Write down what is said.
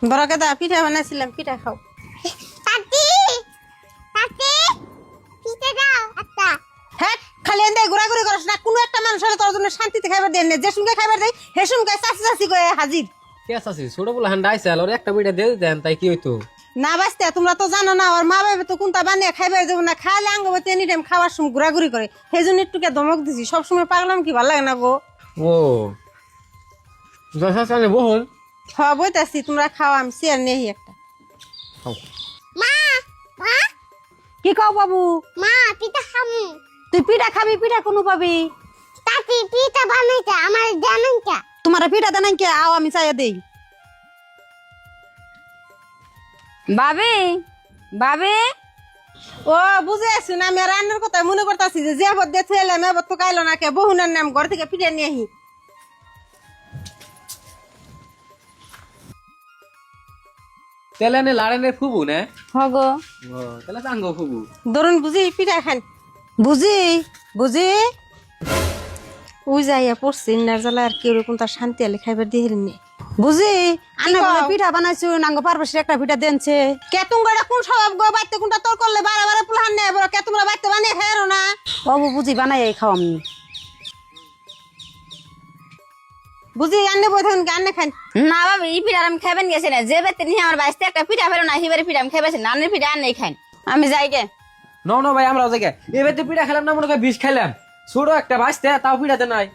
বড়কে দা পিঠা বানাইছিলাম, পিঠা খাও। তাতি তাতি পিঠা দাও একটা। হ্যাঁ, খালি এনে ঘোরাঘুরি করছ না, কোনো একটা মানুষের তোর জন্য শান্তিতে খাইবার দেন না। যে সঙ্গে খাইবার দেয় হে সঙ্গে চাচি চাচি করে হাজির। কে আছে ছোট বলে হান্ডা আইছে আর একটা পিঠা দিয়ে দেন তাই কি হইতো? না বাঁচতে তোমরা তো জানো না, ওর মা বাবা তো কোনটা বানিয়ে খাইবার দেবো না, খাইলে আঙ্গবতে এনি টাইম খাওয়ার সময় ঘোরাঘুরি করে। সেই জন্য একটুকে ধমক দিছি, সবসময় পাগলাম কি ভালো লাগে না গো। ও যা চানে বহল হ্যাঁ বইতাছি, তোমরা খাও, আমি চেয়ার নেই একটা। খাও। মা মা কি কও বাবু? মা পিঠা খামু। তুই পিঠা খাবি, পিঠা কোনো পাবি? তাতি পিঠা বানাইতে আমার জানাইটা। তোমার পিঠা দেন কে? আও আমি চাইয়া দেই। বাবে বাবে ও বুঝে আছি না, আমি রান্নার কথা মনে করতেছি যে যে বদ দেখে এলাম এবার তো কাইলো না কে, বহুনার নাম ঘর থেকে পিঠা নিয়ে আহি। তেলে নে লাড়ে ফুবু না? হগো ও তাহলে চাঙ্গ ফুবু। ধরুন বুঝি পিঠা খান, বুঝি বুঝি ওই যাইয়া পড়ছি ইন্নার জ্বালা আর কেউ কোন তার শান্তি আলে খাইবার দিয়ে নি। বুঝি আন্না বলে পিঠা বানাইছো, নাঙ্গ পারবো একটা পিঠা দেনছে। কে তুমরা কোন স্বভাব গো, বাইতে কোনটা তোর করলে বারে বারে পুলাহান নেই বড়, কে তোমরা বাইতে বানিয়ে খাইরো না? বাবু বুঝি বানাই খাও আমি। বুঝি আন্নে বই থাকুন আন্নে খান। না বাবু এই পিঠা আমি খাইবেন গেছে না, যে বেতে নিয়ে আমার বাইসতে একটা পিঠা ফেলো না, হিবারে পিঠা আমি খাইবেছি না, আন্নের পিঠা আর নেই খান। আমি যাই গে। ন ভাই আমরাও জায়গায় এবার তো পিঠা খেলাম না, মনে করে বিষ খাইলাম। ছোট একটা বাঁচতে তাও পিঠাতে নাই।